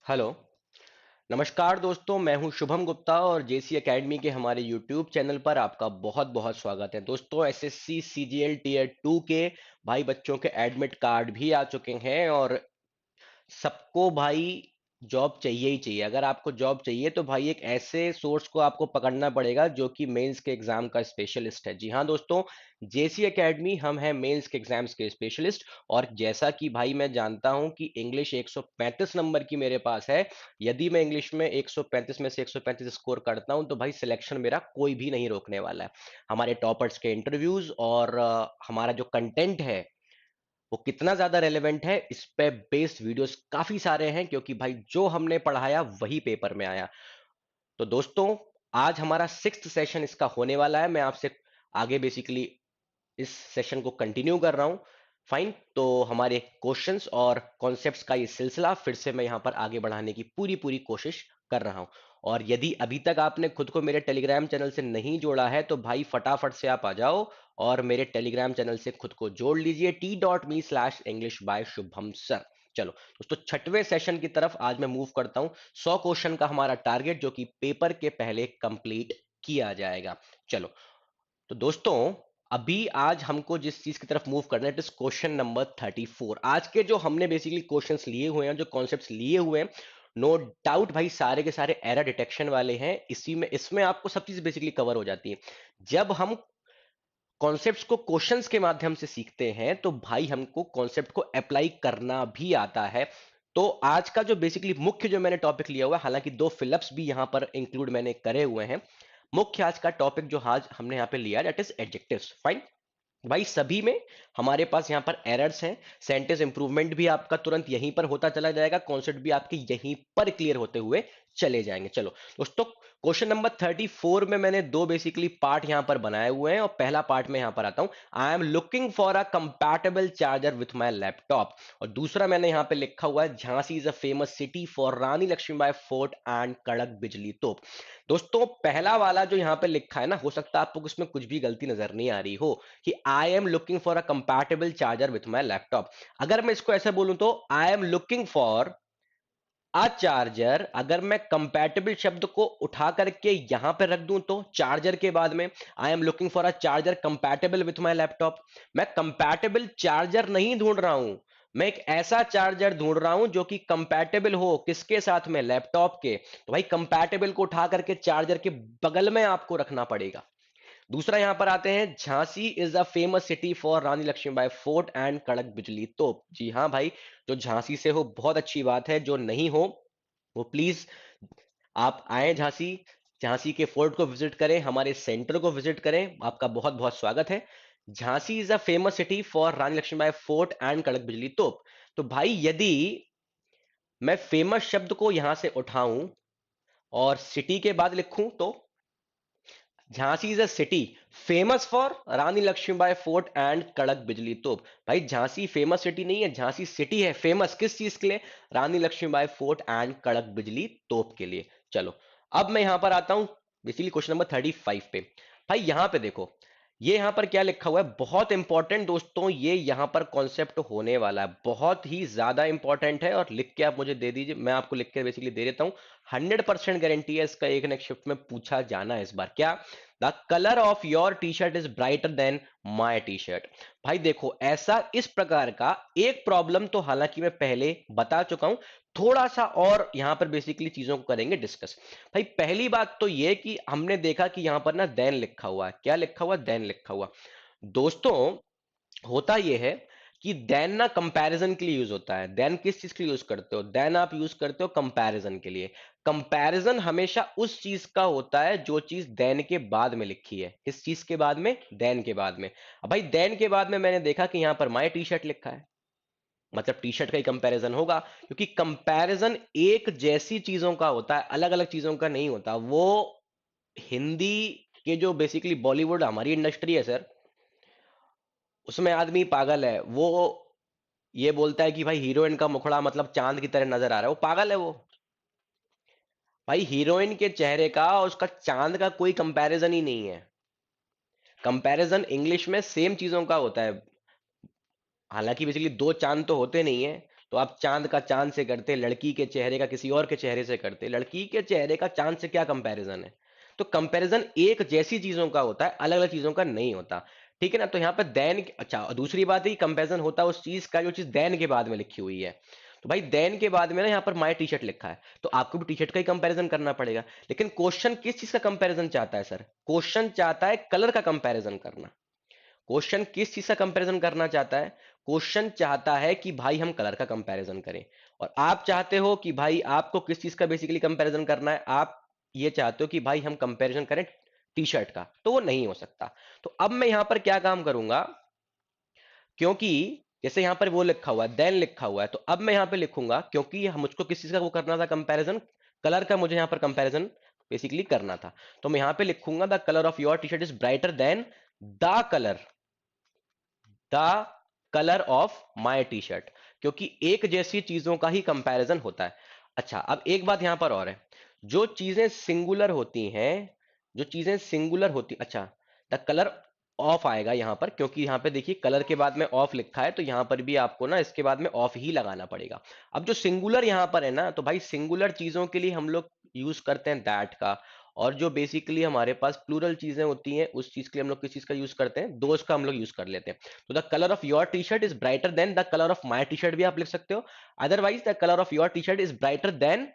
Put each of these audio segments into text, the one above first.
Hello. नमस्कार दोस्तों, मैं हूं शुभम गुप्ता और जेसी एकेडमी के हमारे यूट्यूब चैनल पर आपका बहुत बहुत स्वागत है। दोस्तों, एसएससी सीजीएल टीयर 2 के भाई बच्चों के एडमिट कार्ड भी आ चुके हैं और सबको भाई जॉब चाहिए ही चाहिए। अगर आपको जॉब चाहिए तो भाई एक ऐसे सोर्स को आपको पकड़ना पड़ेगा जो कि मेंस के एग्जाम का स्पेशलिस्ट है। जी हाँ दोस्तों, जेसी एकेडमी हम हैं मेंस के एग्जाम्स के स्पेशलिस्ट। और जैसा कि भाई मैं जानता हूं कि इंग्लिश 135 नंबर की मेरे पास है। यदि मैं इंग्लिश में 135 में से 135 स्कोर करता हूं तो भाई सिलेक्शन मेरा कोई भी नहीं रोकने वाला है। हमारे टॉपर्स के इंटरव्यूज और हमारा जो कंटेंट है वो कितना ज्यादा रेलेवेंट है इस पे बेस्ड वीडियोस काफी सारे हैं, क्योंकि भाई जो हमने पढ़ाया वही पेपर में आया। तो दोस्तों, आज हमारा 6th सेशन इसका होने वाला है। मैं आपसे आगे बेसिकली इस सेशन को कंटिन्यू कर रहा हूं। फाइन, तो हमारे क्वेश्चंस और कॉन्सेप्ट्स का ये सिलसिला फिर से मैं यहां पर आगे बढ़ाने की पूरी पूरी कोशिश कर रहा हूं। और यदि अभी तक आपने खुद को मेरे टेलीग्राम चैनल से नहीं जोड़ा है तो भाई फटाफट से आप आ जाओ और मेरे टेलीग्राम चैनल से खुद को जोड़ लीजिए t.me/english by शुभम सर। चलो दोस्तों, छठवें सेशन की तरफ आज मैं मूव करता हूं। 100 क्वेश्चन का हमारा टारगेट जो कि पेपर के पहले कंप्लीट किया जाएगा। चलो, तो दोस्तों, अभी आज हमको जिस चीज की तरफ मूव करना है इट इज क्वेश्चन नंबर 34। आज के जो हमने बेसिकली क्वेश्चंस लिए हुए हैं, जो कॉन्सेप्ट्स लिए हुए हैं, नो डाउट भाई सारे के सारे एरर डिटेक्शन वाले हैं। इसी में इसमें आपको सब चीज बेसिकली कवर हो जाती है। जब हम कॉन्सेप्ट्स को क्वेश्चंस के माध्यम से सीखते हैं तो भाई हमको कॉन्सेप्ट को अप्लाई करना भी आता है। तो आज का जो बेसिकली मुख्य जो मैंने टॉपिक लिया हुआ है, हालांकि दो फिलअप्स भी यहां पर इंक्लूड मैंने करे हुए हैं। मुख्य आज का टॉपिक जो आज हमने यहां पे लिया दैट इज एडजेक्टिव्स। फाइन भाई, सभी में हमारे पास यहां पर एरर्स हैं। सेंटेंस इंप्रूवमेंट भी आपका तुरंत यहीं पर होता चला जाएगा, कॉन्सेप्ट भी आपके यहीं पर क्लियर होते हुए चले जाएंगे। चलो दोस्तों, क्वेश्चन नंबर 34 में मैंने दो बेसिकली पार्ट यहां पर बनाए हुए हैं और पहला पार्ट में यहां पर आता हूं। I am looking for a compatible charger with my laptop. और दूसरा मैंने यहां पे लिखा हुआ है Jhansi is a famous city for Rani Lakshmibai fort and Kadak Bijli तोप। दोस्तों, पहला वाला जो यहां पे लिखा है ना, हो सकता है आपको उसमें कुछ भी गलती नजर नहीं आ रही हो कि आई am looking for a compatible charger with my laptop. अगर मैं इसको ऐसे बोलूं तो आई am looking for a charger, अगर मैं कंपैटिबल शब्द को उठा करके यहां पर रख दूं तो चार्जर के बाद में आई am looking for a charger compatible with my laptop. मैं कंपैटिबल चार्जर नहीं ढूंढ रहा हूं, मैं एक ऐसा चार्जर ढूंढ रहा हूं जो कि कंपैटिबल हो किसके साथ में, लैपटॉप के। तो भाई कंपैटिबल को उठा करके चार्जर के बगल में आपको रखना पड़ेगा। दूसरा यहां पर आते हैं, Jhansi is a famous city for Rani Lakshmibai fort and Kadak Bijli तोप। जी हां भाई, जो झांसी से हो बहुत अच्छी बात है, जो नहीं हो वो प्लीज आप आए झांसी, झांसी के फोर्ट को विजिट करें, हमारे सेंटर को विजिट करें। आपका बहुत बहुत स्वागत है। Jhansi is a famous city for Rani Lakshmibai fort and Kadak Bijli तोप। तो भाई यदि मैं फेमस शब्द को यहां से उठाऊं और सिटी के बाद लिखूं तो Jhansi is a city famous for Rani Lakshmibai fort and Kadak Bijli तोप। भाई झांसी फेमस सिटी नहीं है, झांसी सिटी है। फेमस किस चीज के लिए? रानी लक्ष्मीबाई फोर्ट एंड कड़क बिजली तोप के लिए। चलो, अब मैं यहां पर आता हूं बेसिकली क्वेश्चन नंबर 35 पे। भाई यहां पे देखो, ये यहां पर क्या लिखा हुआ है, बहुत इंपॉर्टेंट दोस्तों। ये यहां पर कॉन्सेप्ट होने वाला है, बहुत ही ज्यादा इंपॉर्टेंट है। और लिख के आप मुझे दे दीजिए, मैं आपको लिख के बेसिकली दे देता हूं। 100% गारंटी है इसका, एक नेक्स्ट शिफ्ट में पूछा जाना है इस बार। क्या? The colour of your T shirt is brighter then my T shirt. भाई देखो, ऐसा इस प्रकार का एक प्रॉब्लम तो हालांकि मैं पहले बता चुका हूं, थोड़ा सा और यहां पर बेसिकली चीजों को करेंगे डिस्कस। भाई पहली बात तो यह कि हमने देखा कि यहां पर ना देन लिखा हुआ है। क्या लिखा हुआ? देन लिखा हुआ। दोस्तों, होता यह है कि देन ना कंपैरिजन के लिए यूज होता है। देन किस चीज के लिए यूज करते हो? देन आप यूज करते हो कंपैरिजन के लिए। कंपैरिजन हमेशा उस चीज का होता है जो चीज देन के बाद में लिखी है। किस चीज के बाद में? देन के बाद में। अब भाई देन के बाद में मैंने देखा कि यहां पर माई टी शर्ट लिखा है, मतलब टी शर्ट का ही कंपैरिजन होगा, क्योंकि कंपैरिजन एक जैसी चीजों का होता है, अलग अलग चीजों का नहीं होता। वो हिंदी के जो बेसिकली बॉलीवुड हमारी इंडस्ट्री है सर, उसमें आदमी पागल है। वो ये बोलता है कि भाई हीरोइन का मुखड़ा मतलब चांद की तरह नजर आ रहा है, वो पागल है वो। भाई हीरोइन के चेहरे का और उसका चांद का कोई कंपैरिजन ही नहीं है। कंपैरिजन इंग्लिश में सेम चीजों का होता है। हालांकि बेसिकली दो चांद तो होते नहीं है। तो आप चांद का चांद से करते, लड़की के चेहरे का किसी और के चेहरे से करते, लड़की के चेहरे का चांद से क्या कंपैरिजन है? तो कंपैरिजन एक जैसी चीजों का होता है, अलग अलग चीजों का नहीं होता। ठीक है ना? तो यहाँ पे देन, अच्छा दूसरी बात है कंपैरिजन होता है उस चीज का जो चीज देन के बाद में लिखी हुई है। तो भाई देन के बाद में ना यहाँ पर माय टी शर्ट लिखा है, तो आपको भी टी शर्ट का ही कंपैरिजन करना पड़ेगा। लेकिन क्वेश्चन किस चीज का कंपैरिजन चाहता है सर? क्वेश्चन चाहता है कलर का कंपैरिजन करना। क्वेश्चन किस चीज का कंपैरिजन करना चाहता है? क्वेश्चन चाहता है कि भाई हम कलर का कंपैरिजन करें। और आप चाहते हो कि भाई आपको किस चीज का बेसिकली कंपैरिजन करना है? आप ये चाहते हो कि भाई हम कंपैरिजन करें टी शर्ट का, तो वो नहीं हो सकता। तो अब मैं यहां पर क्या काम करूंगा, क्योंकि जैसे यहां पर वो लिखा हुआ है, देन लिखा हुआ है, तो अब मैं यहां पे लिखूंगा क्योंकि मुझको किस चीज का वो करना था कंपैरिजन, कलर का मुझे यहां पर कंपैरिजन बेसिकली करना था। तो मैं यहां पे लिखूंगा the colour of your T shirt is brighter then the colour the colour of my T shirt, क्योंकि एक जैसी चीजों का ही कंपैरिजन होता है। अच्छा अब एक बात यहां पर और है, जो चीजें सिंगुलर होती हैं, जो चीजें सिंगुलर होती, अच्छा द कलर ऑफ आएगा यहां पर, क्योंकि यहां पे देखिए कलर के बाद में ऑफ लिखा है, तो यहां पर भी आपको ना इसके बाद में ऑफ ही लगाना पड़ेगा। अब जो सिंगुलर यहां पर है ना, तो भाई सिंगुलर चीजों के लिए हम लोग यूज करते हैं दैट का, और जो बेसिकली हमारे पास प्लूरल चीजें होती हैं उस चीज के लिए हम लोग किस चीज का यूज करते हैं? दोज का हम लोग यूज कर लेते हैं। तो the colour of your T shirt is brighter then the colour of my T shirt भी आप लिख सकते हो। Otherwise the colour of your T shirt is brighter then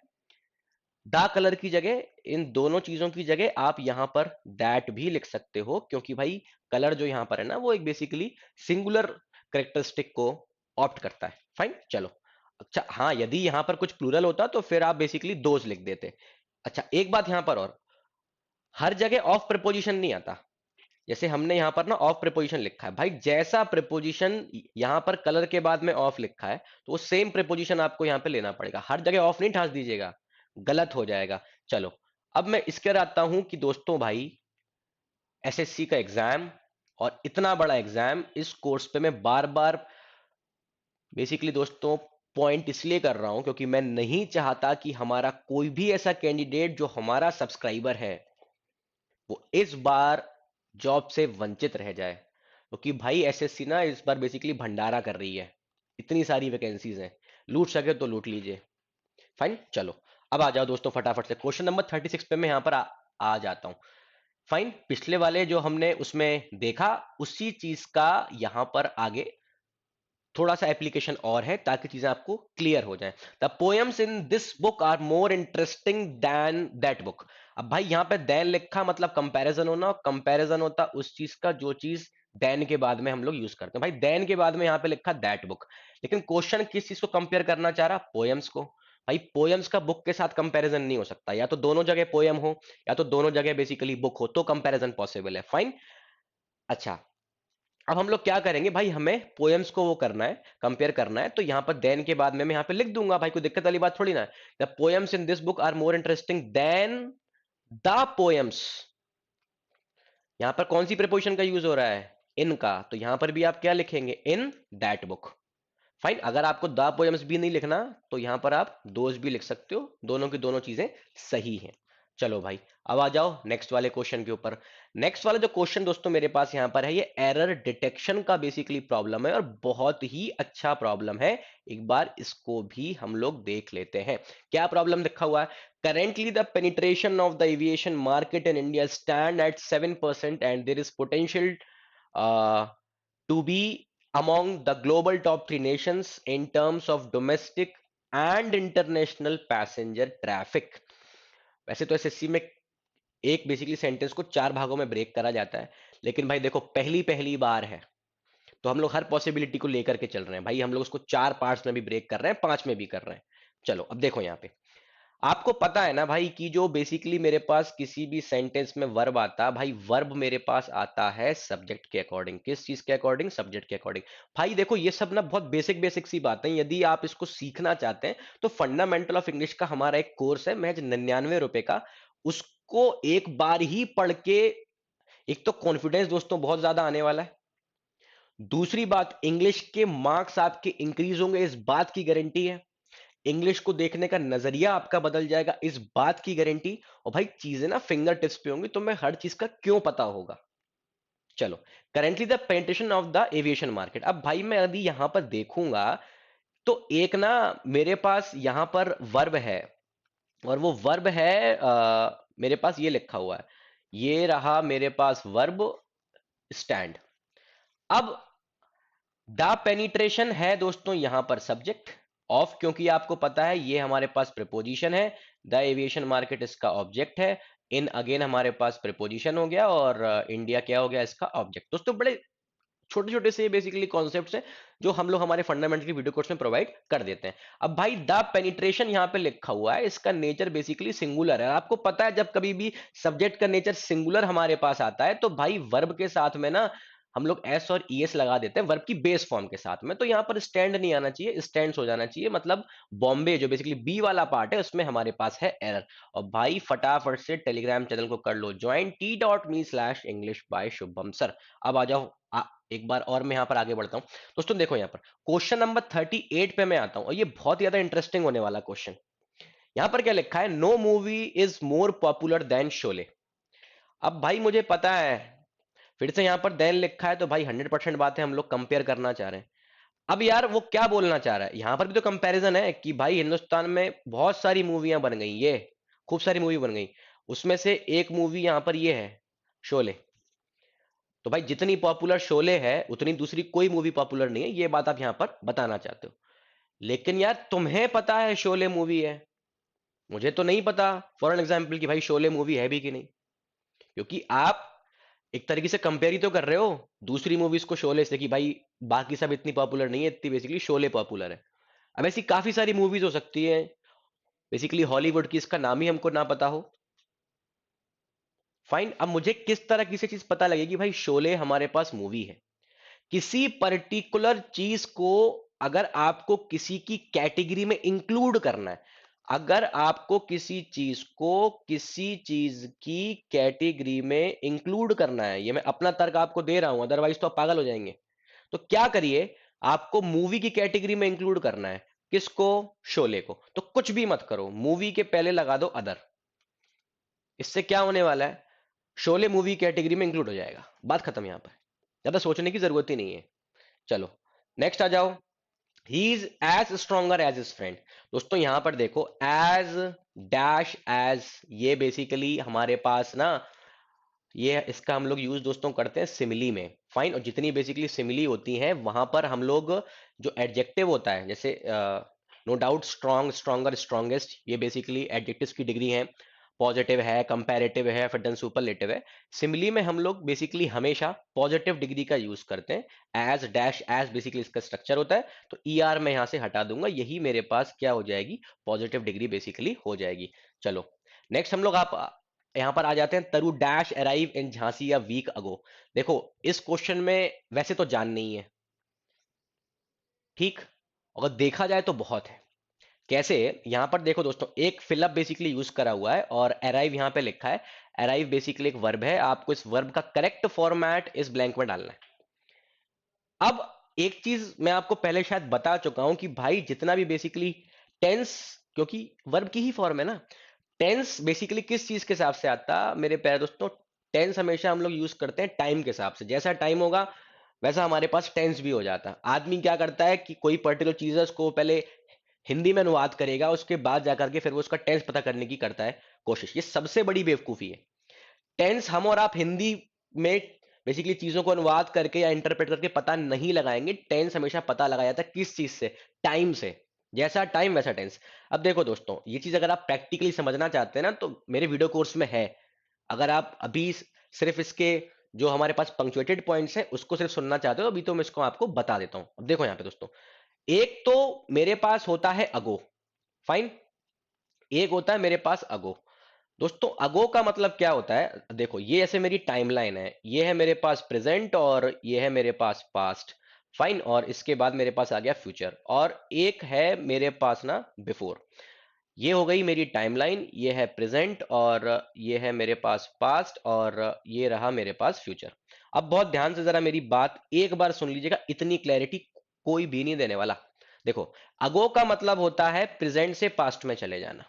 the colour की जगह, इन दोनों चीजों की जगह आप यहां पर दैट भी लिख सकते हो, क्योंकि भाई कलर जो यहां पर है ना वो एक बेसिकली सिंगुलर करेक्टरिस्टिक को ऑप्ट करता है। फाइन चलो। अच्छा हाँ, यदि यहां पर कुछ प्लूरल होता तो फिर आप बेसिकली दोज लिख देते। अच्छा एक बात यहां पर और, हर जगह ऑफ प्रिपोजिशन नहीं आता। जैसे हमने यहां पर ना ऑफ प्रिपोजिशन लिखा है, भाई जैसा प्रिपोजिशन यहां पर कलर के बाद में ऑफ लिखा है, तो वो सेम प्रिपोजिशन आपको यहां पे लेना पड़ेगा। हर जगह ऑफ नहीं ठास दीजिएगा, गलत हो जाएगा। चलो अब मैं इसके बाद आता हूं कि दोस्तों भाई एसएससी का एग्जाम, और इतना बड़ा एग्जाम इस कोर्स पे मैं बार बार बेसिकली दोस्तों पॉइंट इसलिए कर रहा हूं क्योंकि मैं नहीं चाहता कि हमारा कोई भी ऐसा कैंडिडेट जो हमारा सब्सक्राइबर है वो इस बार जॉब से वंचित रह जाए, क्योंकि भाई एसएससी ना इस बार बेसिकली भंडारा कर रही है, इतनी सारी वैकेंसीज हैं, लूट सके तो लूट लीजिए। फाइन चलो, अब आ जाओ दोस्तों फटाफट से क्वेश्चन नंबर 36 पे मैं यहां पर आ जाता हूं। फाइन, पिछले वाले जो हमने उसमें देखा उसी चीज का यहां पर आगे थोड़ा सा एप्लीकेशन और है ताकि चीजें आपको क्लियर हो जाएं। The poems in this book are more interesting than that book. अब भाई यहाँ पे देन लिखा मतलब कंपैरिजन होना, कंपैरिजन होता उस चीज का जो चीज देन के बाद में हम लोग यूज करते हैं। भाई देन के बाद में यहाँ पे लिखा दैट बुक, लेकिन क्वेश्चन किस चीज को कंपेयर करना चाह रहा? पोएम्स को। भाई पोएम्स का बुक के साथ कंपैरिजन नहीं हो सकता, या तो दोनों जगह पोएम हो या तो दोनों जगह बेसिकली बुक हो, तो कंपैरिजन पॉसिबल है। फाइन। अच्छा अब हम लोग क्या करेंगे भाई, हमें पोएम्स को वो करना है, कंपेयर करना है, तो यहां पर देन के बाद में मैं यहां पे लिख दूंगा, भाई कोई दिक्कत वाली बात थोड़ी ना है। The poems in this book are more interesting than the poems. यहां पर कौन सी प्रीपोजिशन का यूज हो रहा है? इन का, तो यहां पर भी आप क्या लिखेंगे? In that book. फाइन, अगर आपको द पोएम्स भी नहीं लिखना तो यहां पर आप दोज भी लिख सकते हो, दोनों की दोनों चीजें सही हैं। चलो भाई, अब आ जाओ नेक्स्ट वाले क्वेश्चन के ऊपर। नेक्स्ट वाला जो क्वेश्चन दोस्तों मेरे पास यहां पर है, ये एरर डिटेक्शन का बेसिकली प्रॉब्लम है, और बहुत ही अच्छा प्रॉब्लम है। एक बार इसको भी हम लोग देख लेते हैं। क्या प्रॉब्लम लिखा हुआ है? Currently the penetration of the aviation market in India stand at 7% and there is potential to be among the global top three nations in terms of domestic and international passenger traffic। वैसे तो SSC में एक basically sentence को चार भागों में break करा जाता है, लेकिन भाई देखो पहली पहली बार है तो हम लोग हर पॉसिबिलिटी को लेकर के चल रहे हैं। भाई हम लोग उसको चार पार्ट्स में भी ब्रेक कर रहे हैं, पांच में भी कर रहे हैं। चलो अब देखो यहाँ पे, आपको पता है ना भाई कि जो बेसिकली मेरे पास किसी भी सेंटेंस में वर्ब आता है, भाई वर्ब मेरे पास आता है सब्जेक्ट के अकॉर्डिंग। किस चीज के अकॉर्डिंग? सब्जेक्ट के अकॉर्डिंग। भाई देखो ये सब ना बहुत बेसिक बेसिक सी बातें, यदि आप इसको सीखना चाहते हैं तो फंडामेंटल ऑफ इंग्लिश का हमारा एक कोर्स है महज 99 रुपए का, उसको एक बार ही पढ़ के एक तो कॉन्फिडेंस दोस्तों बहुत ज्यादा आने वाला है, दूसरी बात इंग्लिश के मार्क्स आपके इंक्रीज होंगे इस बात की गारंटी है, इंग्लिश को देखने का नजरिया आपका बदल जाएगा इस बात की गारंटी, और भाई चीजें ना फिंगर टिप्स पे होंगी, तो मैं हर चीज का क्यों पता होगा। चलो, currently the penetration of the aviation market. अब भाई मैं यदि यहां पर देखूंगा तो एक ना मेरे पास यहां पर वर्ब है, और वो वर्ब है मेरे पास ये लिखा हुआ है, ये रहा मेरे पास वर्ब स्टैंड। अब द पेनिट्रेशन है दोस्तों यहां पर सब्जेक्ट ऑफ, क्योंकि आपको पता है ये हमारे पास प्रिपोजिशन है। द एविएशन मार्केट इसका ऑब्जेक्ट है। इन अगेन हमारे पास प्रिपोजिशन हो गया, और इंडिया क्या हो गया इसका ऑब्जेक्ट। दोस्तों बड़े छोटे छोटे से बेसिकली कॉन्सेप्ट्स हैं जो हम लोग हमारे फंडामेंटल वीडियो कोर्स में प्रोवाइड कर देते हैं। अब भाई द पेनिट्रेशन यहां पे लिखा हुआ है, इसका नेचर बेसिकली सिंगुलर है। आपको पता है जब कभी भी सब्जेक्ट का नेचर सिंगुलर हमारे पास आता है तो भाई वर्ब के साथ में ना हम लोग एस और ईएस लगा देते हैं वर्ब की बेस फॉर्म के साथ में। तो यहां पर स्टैंड नहीं आना चाहिए, स्टैंड्स हो जाना चाहिए। मतलब बॉम्बे जो बेसिकली बी वाला पार्ट है उसमें हमारे पास है एरर। और भाई फटाफट से टेलीग्राम चैनल को कर लो join t.me/english by Shubham sir. अब आ जाओ एक बार और मैं यहां पर आगे बढ़ता हूं। दोस्तों देखो यहां पर क्वेश्चन नंबर 38 पे मैं आता हूं, और ये बहुत ज्यादा इंटरेस्टिंग होने वाला क्वेश्चन। यहां पर क्या लिखा है, no movie is more popular than Sholay. अब भाई मुझे पता है फिर से यहां पर देन लिखा है, तो भाई 100% बात है हम लोग कंपेयर करना चाह रहे हैं। अब यार वो क्या बोलना चाह रहा है, यहां पर भी तो कंपैरिजन है कि भाई हिंदुस्तान में बहुत सारी मूवियां बन गई, ये खूब सारी मूवी बन गई, उसमें से एक मूवी यहां पर ये है शोले। तो भाई जितनी पॉपुलर शोले है उतनी दूसरी कोई मूवी पॉपुलर नहीं है, ये बात आप यहां पर बताना चाहते हो। लेकिन यार तुम्हें पता है शोले मूवी है, मुझे तो नहीं पता फॉर एन एग्जाम्पल कि भाई शोले मूवी है भी कि नहीं। क्योंकि आप एक तरीके से कंपेयर ही तो कर रहे हो दूसरी मूवीज को शोले से कि भाई बाकी सब इतनी पॉपुलर नहीं है, इतनी बेसिकली शोले पॉपुलर है। अब ऐसी काफी सारी मूवीज हो सकती है बेसिकली हॉलीवुड की, इसका नाम ही हमको ना पता हो। फाइन, अब मुझे किस तरह की से चीज पता लगेगी भाई शोले हमारे पास मूवी है। किसी पर्टिकुलर चीज को अगर आपको किसी की कैटेगरी में इंक्लूड करना है, अगर आपको किसी चीज को किसी चीज की कैटेगरी में इंक्लूड करना है, ये मैं अपना तर्क आपको दे रहा हूं, अदरवाइज तो आप पागल हो जाएंगे। तो क्या करिए, आपको मूवी की कैटेगरी में इंक्लूड करना है किसको, शोले को। तो कुछ भी मत करो, मूवी के पहले लगा दो अदर। इससे क्या होने वाला है, शोले मूवी कैटेगरी में इंक्लूड हो जाएगा, बात खत्म। यहां पर ज्यादा सोचने की जरूरत ही नहीं है। चलो नेक्स्ट आ जाओ। He is as stronger as his friend. दोस्तों यहां पर देखो एज डैश एज, ये बेसिकली हमारे पास ना ये इसका हम लोग यूज दोस्तों करते हैं सिमिली में। फाइन, और जितनी बेसिकली सिमिली होती हैं वहां पर हम लोग जो एडजेक्टिव होता है, जैसे no doubt strong, stronger, strongest, ये बेसिकली एडजेक्टिव्स की डिग्री है। पॉजिटिव है, कंपैरेटिव है, फिर देन सुपरलेटिव है। सिमिली में हम लोग बेसिकली हमेशा पॉजिटिव डिग्री का यूज करते हैं। एज डैश एज बेसिकली इसका स्ट्रक्चर होता है। तो ई आर मैं यहां से हटा दूंगा, यही मेरे पास क्या हो जाएगी, पॉजिटिव डिग्री बेसिकली हो जाएगी। चलो नेक्स्ट हम लोग आप यहां पर आ जाते हैं। तरु डैश अराइव इन झांसी या वीक अगो। देखो इस क्वेश्चन में वैसे तो जान नहीं है, ठीक, अगर देखा जाए तो बहुत है। कैसे, यहां पर देखो दोस्तों एक फिलअप बेसिकली यूज करा हुआ है और अराइव यहां पे लिखा है। अराइव बेसिकली एक वर्ब है, आपको इस वर्ब का करेक्ट फॉर्मेट इस ब्लैंक में डालना है। अब एक चीज मैं आपको पहले शायद बता चुका हूं कि भाई जितना भी बेसिकली टेंस, क्योंकि वर्ब की ही फॉर्म है ना, टेंस बेसिकली किस चीज के हिसाब से आता मेरे प्यारे दोस्तों, टेंस हमेशा हम लोग यूज करते हैं टाइम के हिसाब से। जैसा टाइम होगा वैसा हमारे पास टेंस भी हो जाता है। आदमी क्या करता है कि कोई पर्टिकुलर चीज है उसको पहले हिंदी में अनुवाद करेगा, उसके बाद जाकर के फिर वो उसका टेंस पता करने की करता है कोशिश। ये सबसे बड़ी बेवकूफी है। टेंस हम और आप हिंदी में बेसिकली चीजों को अनुवाद करके या इंटरप्रेट करके पता नहीं लगाएंगे। टेंस हमेशा पता लगाया जाता है किस चीज से, टाइम से। जैसा टाइम वैसा टेंस। अब देखो दोस्तों ये चीज अगर आप प्रैक्टिकली समझना चाहते हैं ना तो मेरे वीडियो कोर्स में है। अगर आप अभी सिर्फ इसके जो हमारे पास पंक्चुएटेड पॉइंट्स है उसको सिर्फ सुनना चाहते हो, अभी तो मैं इसको आपको बता देता हूं। अब देखो यहां पे दोस्तों, एक तो मेरे पास होता है अगो। फाइन, एक होता है मेरे पास अगो। दोस्तों अगो का मतलब क्या होता है, देखो ये ऐसे मेरी टाइमलाइन है, ये है मेरे पास प्रेजेंट और ये है मेरे पास पास्ट। फाइन, और इसके बाद मेरे पास आ गया फ्यूचर, और एक है मेरे पास ना बिफोर। ये हो गई मेरी टाइमलाइन, ये है प्रेजेंट और ये है मेरे पास पास्ट और ये रहा मेरे पास फ्यूचर। अब बहुत ध्यान से जरा मेरी बात एक बार सुन लीजिएगा, इतनी क्लैरिटी कोई भी नहीं देने वाला। देखो अगो का मतलब होता है प्रेजेंट से पास्ट में चले जाना,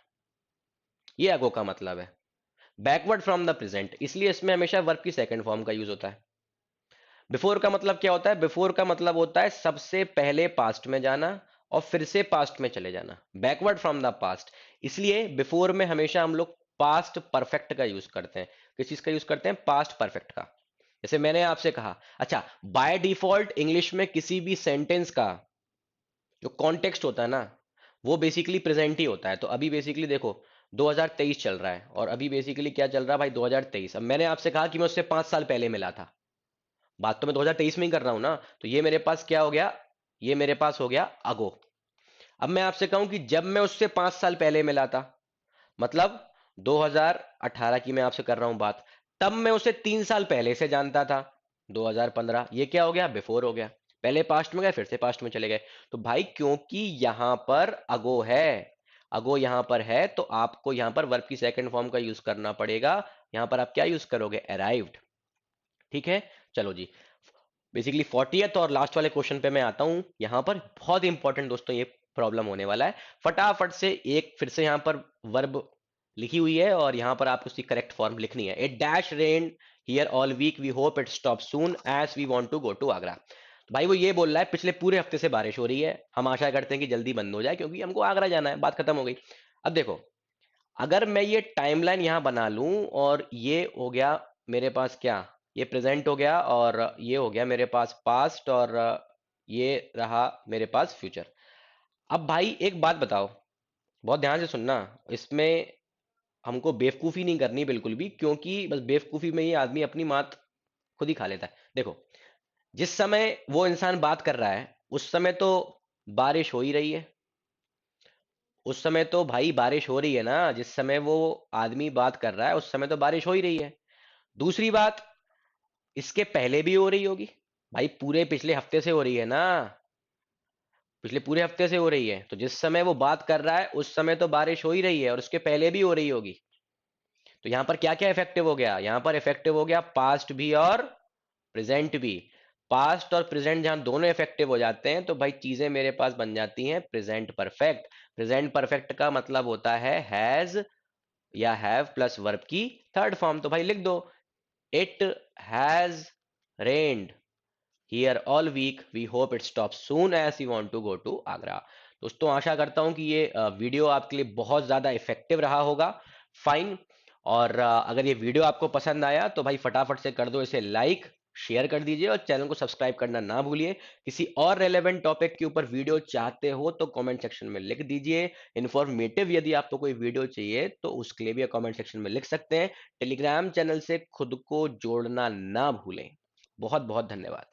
ये अगो का मतलब है। बैकवर्ड फ्रॉम द प्रेजेंट, इसलिए इसमें हमेशा वर्ब की सेकंड फॉर्म का यूज होता है। बिफोर का मतलब क्या होता है, बिफोर का मतलब होता है सबसे पहले पास्ट में जाना, और फिर से पास्ट में चले जाना, बैकवर्ड फ्रॉम द पास्ट। इसलिए बिफोर में हमेशा हम लोग पास्ट परफेक्ट का यूज करते हैं। किस चीज का यूज करते हैं? पास्ट परफेक्ट का। जैसे मैंने आपसे कहा, अच्छा, बाय डिफॉल्ट इंग्लिश में किसी भी सेंटेंस का जो कॉन्टेक्स्ट होता है ना, वो बेसिकली प्रेजेंट ही होता है। तो अभी बेसिकली देखो 2023 चल रहा है, और अभी बेसिकली क्या चल रहा है भाई? 2023। अब मैंने आपसे कहा कि मैं उससे 5 साल पहले मिला था, बात तो मैं 2023 में ही कर रहा हूं ना। तो ये मेरे पास क्या हो गया? ये मेरे पास हो गया अगो। अब मैं आपसे कहूं कि जब मैं उससे 5 साल पहले मिला था, मतलब 2018 की मैं आपसे कर रहा हूं बात, तब मैं उसे 3 साल पहले से जानता था, 2015। ये क्या हो गया? बिफोर हो गया। पहले पास्ट में गए, फिर से पास्ट में चले गए। तो भाई क्योंकि यहां पर अगो है, अगो यहां पर है, तो आपको यहां पर वर्ब की सेकंड फॉर्म का यूज करना पड़ेगा। यहां पर आप क्या यूज करोगे? अराइव्ड। ठीक है, चलो जी। बेसिकली 40th और लास्ट वाले क्वेश्चन पे मैं आता हूं। यहां पर बहुत इंपॉर्टेंट दोस्तों ये प्रॉब्लम होने वाला है। फटाफट से एक फिर से यहां पर वर्ब लिखी हुई है, और यहां पर आपको उसकी करेक्ट फॉर्म लिखनी है। It dash rain here all week, we hope it stop soon as we want to go to Agra. तो भाई वो ये बोल रहा है पिछले पूरे हफ्ते से बारिश हो रही है, हम आशा करते हैं कि जल्दी बंद हो जाए क्योंकि हमको आगरा जाना है। बात खत्म हो गई। अब देखो, अगर मैं ये टाइमलाइन यहां बना लूं, और ये हो गया मेरे पास क्या? ये प्रेजेंट हो गया, और ये हो गया मेरे पास पास्ट, और ये रहा मेरे पास फ्यूचर। अब भाई एक बात बताओ, बहुत ध्यान से सुनना। इसमें हमको बेवकूफी नहीं करनी बिल्कुल भी, क्योंकि बस बेवकूफी में ही आदमी अपनी मात खुद ही खा लेता है। देखो, जिस समय वो इंसान बात कर रहा है उस समय तो बारिश हो ही रही है। उस समय तो भाई बारिश हो रही है ना, जिस समय वो आदमी बात कर रहा है उस समय तो बारिश हो ही रही है। दूसरी बात, इसके पहले भी हो रही होगी। भाई पूरे पिछले हफ्ते से हो रही है ना, पिछले पूरे हफ्ते से हो रही है। तो जिस समय वो बात कर रहा है उस समय तो बारिश हो ही रही है, और उसके पहले भी हो रही होगी। तो यहां पर क्या क्या इफेक्टिव हो गया? यहां पर इफेक्टिव हो गया पास्ट भी और प्रेजेंट भी। पास्ट और प्रेजेंट जहां दोनों इफेक्टिव हो जाते हैं, तो भाई चीजें मेरे पास बन जाती हैं प्रेजेंट परफेक्ट। प्रेजेंट परफेक्ट का मतलब होता है हैज या हैव प्लस वर्ब की थर्ड फॉर्म। तो भाई लिख दो, it has rained here all week, we hope it stop soon as we want to go to Agra. दोस्तों आशा करता हूं कि ये वीडियो आपके लिए बहुत ज्यादा इफेक्टिव रहा होगा। फाइन। और अगर ये वीडियो आपको पसंद आया तो भाई फटाफट से कर दो इसे लाइक, शेयर कर दीजिए, और चैनल को सब्सक्राइब करना ना भूलिए। किसी और रेलेवेंट टॉपिक के ऊपर वीडियो चाहते हो तो कमेंट सेक्शन में लिख दीजिए। इन्फॉर्मेटिव यदि आपको कोई वीडियो चाहिए तो उसके लिए भी कमेंट सेक्शन में लिख सकते हैं। टेलीग्राम चैनल से खुद को जोड़ना ना भूलें। बहुत बहुत धन्यवाद।